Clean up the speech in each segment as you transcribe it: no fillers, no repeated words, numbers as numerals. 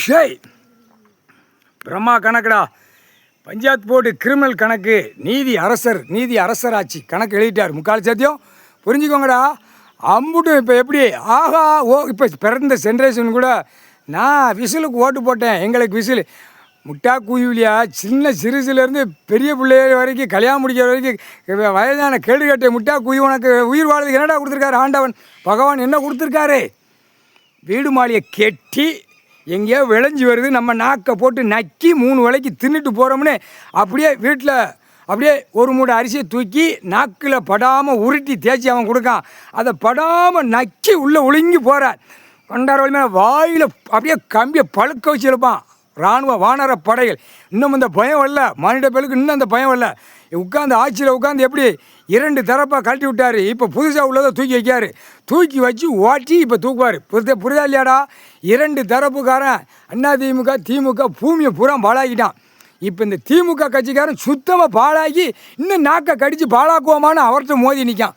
ஷேய் Brahma கணக்குடா. Panchayat board criminal கணக்கு நீதி அரசராட்சி கணக்கு எழுதிட்டார். முக்கால் சத்தியம் புரிஞ்சுக்கோங்கடா. அம்புட்டும் இப்போ எப்படி ஆஹா ஓ இப்போ பிறந்த ஜென்ரேஷன் கூட நான் விசிலுக்கு ஓட்டு போட்டேன். எங்களுக்கு விசில் முட்டா குயிலியா சிறுசுலேருந்து பெரிய பிள்ளைய வரைக்கும் கல்யாணம் முடிக்கிற வரைக்கும் வயதான கேடுகட்டை முட்டா குயி உனக்கு உயிர் வாழ்றதுக்கு என்னடா கொடுத்துருக்காரு ஆண்டவன் பகவான்? என்ன கொடுத்துருக்காரு? வீடு மாளிகை கெட்டி எங்கேயோ விளைஞ்சி வருது, நம்ம நாக்கை போட்டு நக்கி 3 வேளைக்கு தின்னுட்டு போகிறோம்னு அப்படியே வீட்டில் அப்படியே ஒரு மூடை அரிசியை தூக்கி நாக்கில் படாமல் உருட்டி தேய்ச்சி அவன் கொடுக்கான். அதை படாமல் நக்கி உள்ளே ஒழுங்கி போகிறார். 2 வழி மேலே வாயில் அப்படியே கம்பியை பழுக்க வச்சு எழுப்பான். இராணுவ வானர படைகள் இன்னும் அந்த பயம் வரல, மானிட பேருக்கு இன்னும் அந்த பயம் வரல. உட்காந்து ஆட்சியில் உட்காந்து எப்படி 2 தரப்பாக கழட்டி விட்டார். இப்போ புதுசாக உள்ளதை தூக்கி வைக்கார். தூக்கி வச்சு ஓட்டி இப்போ தூக்குவார். புரிதா இல்லையாடா? 2 தரப்புக்காரன் அதிமுக திமுக பூமியை பூரா பாழாக்கிட்டான். இப்போ இந்த திமுக கட்சிக்காரன் சுத்தமாக பாழாக்கி இன்னும் நாக்கை கடித்து பாழாக்குவோமான்னு அவர்கிட்ட மோதி நிற்கான்.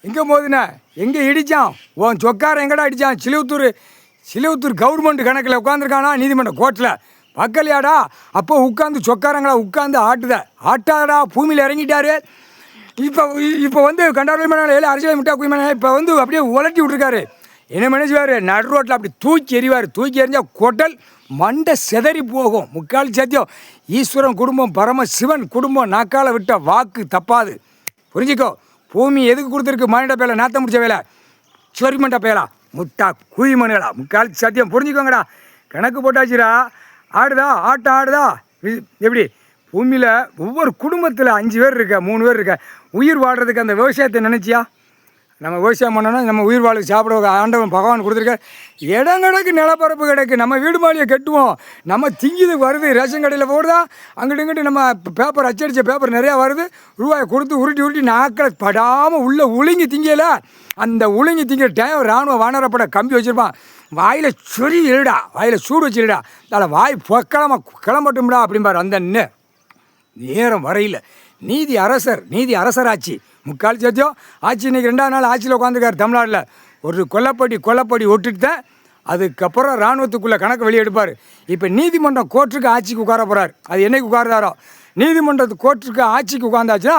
எங்கே மோதின எங்கே இடித்தான்? உன் சொக்காரன் எங்கடா அடித்தான்? சிலுவத்தூர் கவர்மெண்ட் கணக்கில் உட்காந்துருக்கானா நீதிமன்ற கோர்ட்டில் பக்கலையாடா? அப்போ உட்காந்து சொக்காரங்களா உட்காந்து ஆட்டாதடா. பூமியில் இறங்கிட்டாரு. இப்போ வந்து கண்டாரோல் மேலே அரசியல் முட்டா குயிமான இப்போ வந்து அப்படியே உலட்டி விட்ருக்காரு. என்ன நினைச்சுவார்? நடு ரோட்டில் அப்படி தூக்கி எறிவார். தூக்கி எறிஞ்சால் கொட்டல் மண்டை செதறி போகும். முக்கால் சத்தியம் ஈஸ்வரன் குடும்பம் பரமசிவன் குடும்பம் நாக்கால விட்ட வாக்கு தப்பாது. புரிஞ்சிக்கோ. பூமி எதுக்கு கொடுத்துருக்கு? மானிட பேலை நாற்றம் முடிச்ச வேலை சொரிமண்ட பேலா முட்டா குயிமனுகளா. முக்கால் சத்தியம் புரிஞ்சுக்கோங்கடா. கணக்கு போட்டாச்சுடா. ஆட்டம் ஆடுதா? எப்படி பூமியில் ஒவ்வொரு குடும்பத்தில் 5 பேர் இருக்க 3 பேர் இருக்க உயிர் வாழ்கிறதுக்கு அந்த விவசாயத்தை நினச்சியா? நம்ம விவசாயம் பண்ணோன்னா நம்ம உயிர் வாழ்க்கை சாப்பிட ஆண்டவன் பகவான் கொடுத்துருக்க இடம் கிடக்கு, நிலப்பரப்பு கிடக்கு. நம்ம வீடு மாளிகை கட்டுவோம். நம்ம திங்கிது வருது. ரேஷன் கடையில் போடுதா அங்கிட்டு இங்கிட்டு நம்ம பேப்பர் அச்சடித்த பேப்பர் நிறையா வருது. ரூபாயை கொடுத்து உருட்டி நாக்கில் படாமல் உள்ளே உழுங்கி திங்கல. அந்த உழுங்கி திங்கிற டைம் இராணுவ வானரப்பட கம்பி வச்சுருப்பான். வாயில் சொறி எழுடா, வாயில் சூடு வச்சு எழுடா, அதில் வாய் பொக்கிழமாக கிளம்பட்டும்டா அப்படிம்பார். அந்த நேரம் வரையில் நீதி அரசராட்சி முக்கால் சத்தியம் ஆட்சி. இன்றைக்கி 2ஆவது நாள் ஆட்சியில் உட்காந்துருக்கார் தமிழ்நாட்டில். ஒரு கொல்லப்படி ஒட்டுட்டு தான் அதுக்கப்புறம் இராணுவத்துக்குள்ளே கணக்கு வெளியே எடுப்பார். இப்போ நீதிமன்றம் கோர்ட்டுக்கு ஆட்சிக்கு உட்கார போகிறார். அது என்னைக்கு உட்கார்ந்தாரோ நீதிமன்றத்து கோர்ட்டுக்கு ஆட்சிக்கு உட்காந்தாச்சுன்னா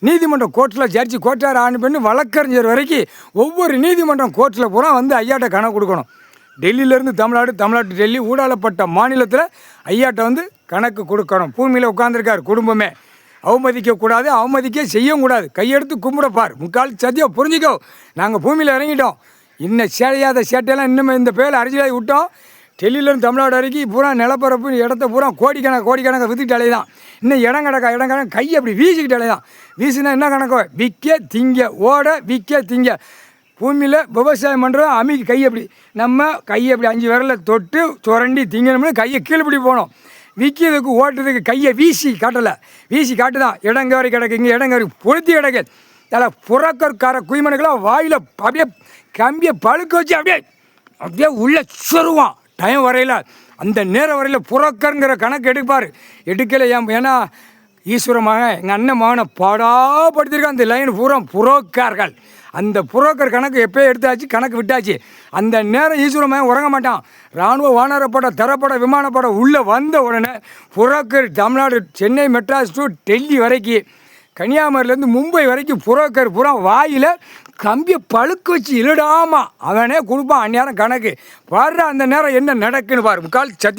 நீதிமன்றம் கோர்ட்டில் ஜட்ஜி கோர்ட்டார் ஆண் பண்ணி வழக்கறிஞர் வரைக்கும் ஒவ்வொரு நீதிமன்றம் கோர்ட்டில் பூரா வந்து ஐயாட்ட கணக்கு கொடுக்கணும். டெல்லியிலேருந்து தமிழ்நாட்டு டெல்லி ஊடாலப்பட்ட மாநிலத்தில் ஐயாட்ட வந்து கணக்கு கொடுக்கணும். பூமியில் உட்காந்துருக்கார். குடும்பமே அவமதிக்கக்கூடாது, அவமதிக்க செய்யவும் கூடாது. கையெடுத்து கும்பிடப்பார். முக்கால் சத்தியம் புரிஞ்சிக்கோ. நாங்கள் பூமியில் இறங்கிட்டோம். இன்னும் சேடையாத சேட்டையெல்லாம் இன்னும் இந்த பேரில் அரசியலாகி விட்டோம். டெல்லியிலேருந்து தமிழ்நாடு வரைக்கும் பூரா நிலப்பரப்பு இடத்த பூரா கோடிக்கணக்காக விற்றுக்கிட்டு அலைதான். இன்னும் இடம் கிடக்க கை அப்படி வீசிக்கிட்டு அலைதான். வீசினா என்ன கணக்கோ? விற்க திங்க ஓட விற்க திங்க. பூமியில் விவசாயம் பண்ணுறோம். அமிக்கு கை அப்படி நம்ம கையை அப்படி 5 விரலில் தொட்டு சுரண்டி திங்கணும்னு கையை கீழ்படி போனோம். விற்கிறதுக்கு ஓட்டுறதுக்கு கையை வீசி காட்டுதான். இடங்கவரை கிடக்கு, இங்கே இடங்கவரை பொருத்தி கிடக்கு. அதில் புறக்கற்கார குய்மனுக்கெல்லாம் வாயில் அப்படியே கம்பியை பழுக்க வச்சு அப்படியே உள்ளே சொருவான். டைம் வரையில் அந்த நேரம் வரையில் புறக்கருங்கிற கணக்கு எடுக்கலை. ஏன்னா ஈஸ்வரமாக எங்கள் அண்ணன் மகனை பாடாப்படுத்திருக்கான். அந்த லைன் பூரா புரோக்கர்கள். அந்த புரோக்கர் கணக்கு எப்போயே எடுத்தாச்சு, கணக்கு விட்டாச்சு. அந்த நேரம் ஈஸ்வரமாக உறங்க மாட்டான். இராணுவ வானரப்பட தரப்பட விமானப்பட உள்ளே வந்த உடனே புரோக்கர் தமிழ்நாடு சென்னை மெட்ராஸ் டு டெல்லி வரைக்கும் கன்னியாகுமரியிலேருந்து மும்பை வரைக்கும் புரோக்கர் பூரா வாயில் கம்பியை பழுக்க வச்சு இழுடாமா அவனே கொடுப்பான். அந்நேரம் கணக்கு பாடுற. அந்த நேரம் என்ன நடக்குன்னு பாரு. முக்கால் சத்தி